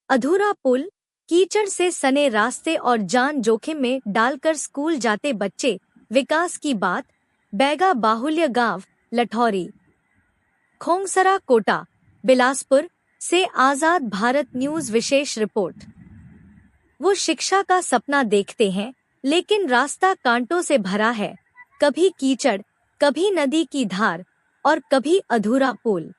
अधूरा पुल, कीचड़ से सने रास्ते और जान जोखिम में डालकर स्कूल जाते बच्चे, विकास की बात। बैगा बाहुल्य गांव, लठौरी, खोंगसरा कोटा, बिलासपुर से आजाद भारत न्यूज विशेष रिपोर्ट। वो शिक्षा का सपना देखते हैं, लेकिन रास्ता कांटों से भरा है। कभी कीचड़, कभी नदी की धार और कभी अधूरा पुल।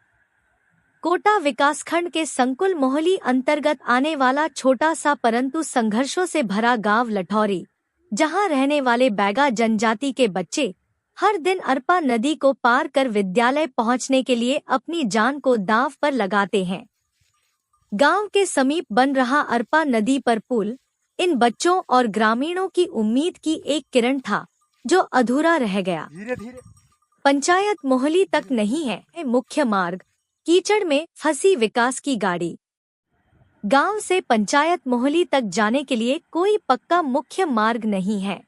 कोटा विकासखंड के संकुल मोहली अंतर्गत आने वाला छोटा सा परंतु संघर्षों से भरा गांव लठौरी, जहां रहने वाले बैगा जनजाति के बच्चे हर दिन अरपा नदी को पार कर विद्यालय पहुंचने के लिए अपनी जान को दांव पर लगाते हैं। गांव के समीप बन रहा अरपा नदी पर पुल इन बच्चों और ग्रामीणों की उम्मीद की एक किरण था, जो अधूरा रह गया। पंचायत मोहली तक नहीं है मुख्य मार्ग, कीचड़ में फंसी विकास की गाड़ी। गांव से पंचायत मोहली तक जाने के लिए कोई पक्का मुख्य मार्ग नहीं है।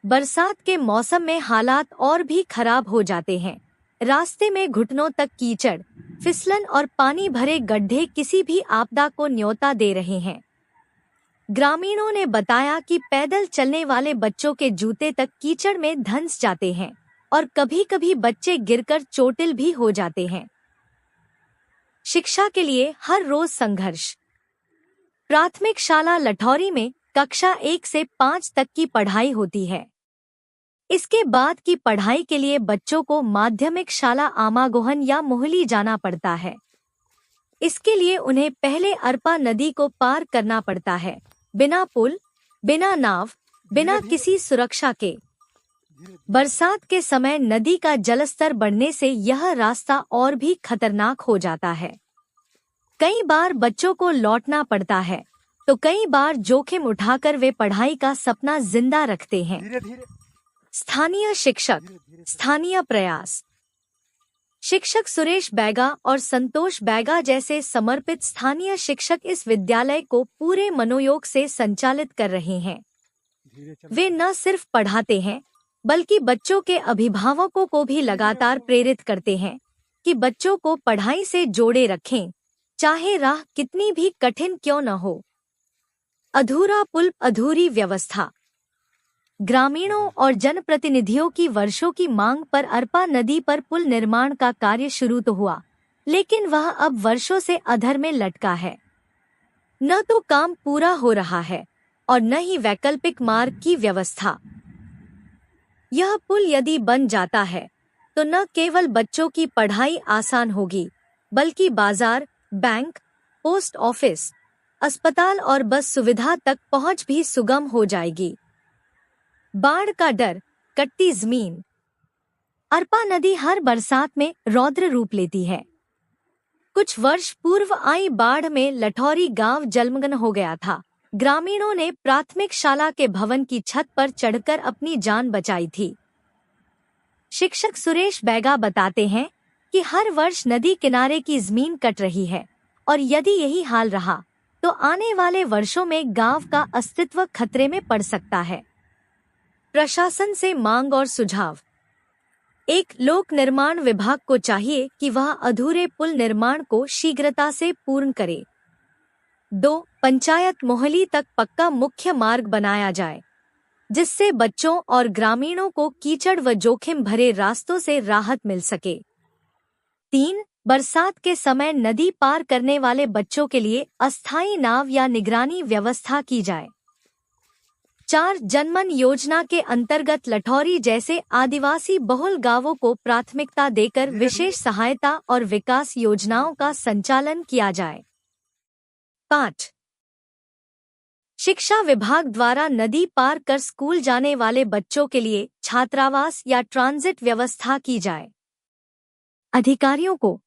बरसात के मौसम में हालात और भी खराब हो जाते हैं। रास्ते में घुटनों तक कीचड़, फिसलन और पानी भरे गड्ढे किसी भी आपदा को न्योता दे रहे हैं। ग्रामीणों ने बताया कि पैदल चलने वाले बच्चों के जूते तक कीचड़ में धंस जाते हैं और कभी-कभी बच्चे गिरकर चोटिल भी हो जाते हैं। शिक्षा के लिए हर रोज संघर्ष। प्राथमिक शाला लठौरी में कक्षा 1 से 5 तक की पढ़ाई होती है। इसके बाद की पढ़ाई के लिए बच्चों को माध्यमिक शाला आमागोहन या मोहली जाना पड़ता है। इसके लिए उन्हें पहले अरपा नदी को पार करना पड़ता है, बिना पुल, बिना नाव, बिना किसी सुरक्षा के। बरसात के समय नदी का जलस्तर बढ़ने से यह रास्ता और भी खतरनाक हो जाता है। कई बार बच्चों को लौटना पड़ता है, तो कई बार जोखिम उठाकर वे पढ़ाई का सपना जिंदा रखते हैं। स्थानीय शिक्षक, स्थानीय प्रयास। शिक्षक सुरेश बैगा और संतोष बैगा जैसे समर्पित स्थानीय शिक्षक इस विद्यालय को पूरे मनोयोग से संचालित कर रहे हैं। वे न सिर्फ पढ़ाते हैं, बल्कि बच्चों के अभिभावकों को भी लगातार प्रेरित करते हैं कि बच्चों को पढ़ाई से जोड़े रखें, चाहे राह कितनी भी कठिन क्यों न हो। अधूरा पुल, अधूरी व्यवस्था। ग्रामीणों और जनप्रतिनिधियों की वर्षों की मांग पर अरपा नदी पर पुल निर्माण का कार्य शुरू तो हुआ, लेकिन वह अब वर्षों से अधर में लटका है। न तो काम पूरा हो रहा है और न ही वैकल्पिक मार्ग की व्यवस्था। यह पुल यदि बन जाता है तो न केवल बच्चों की पढ़ाई आसान होगी, बल्कि बाजार, बैंक, पोस्ट ऑफिस, अस्पताल और बस सुविधा तक पहुंच भी सुगम हो जाएगी। बाढ़ का डर, कटती जमीन। अरपा नदी हर बरसात में रौद्र रूप लेती है। कुछ वर्ष पूर्व आई बाढ़ में लठौरी गांव जलमग्न हो गया था। ग्रामीणों ने प्राथमिक शाला के भवन की छत पर चढ़कर अपनी जान बचाई थी। शिक्षक सुरेश बैगा बताते हैं कि हर वर्ष नदी किनारे की जमीन कट रही है और यदि यही हाल रहा तो आने वाले वर्षों में गांव का अस्तित्व खतरे में पड़ सकता है। प्रशासन से मांग और सुझाव। 1. लोक निर्माण विभाग को चाहिए कि वह अधूरे पुल निर्माण को शीघ्रता से पूर्ण करे। 2. पंचायत मोहली तक पक्का मुख्य मार्ग बनाया जाए, जिससे बच्चों और ग्रामीणों को कीचड़ व जोखिम भरे रास्तों से राहत मिल सके। 3. बरसात के समय नदी पार करने वाले बच्चों के लिए अस्थायी नाव या निगरानी व्यवस्था की जाए। 4. जनमन योजना के अंतर्गत लठौरी जैसे आदिवासी बहुल गांवों को प्राथमिकता देकर विशेष सहायता और विकास योजनाओं का संचालन किया जाए। 5. शिक्षा विभाग द्वारा नदी पार कर स्कूल जाने वाले बच्चों के लिए छात्रावास या ट्रांजिट व्यवस्था की जाए। अधिकारियों को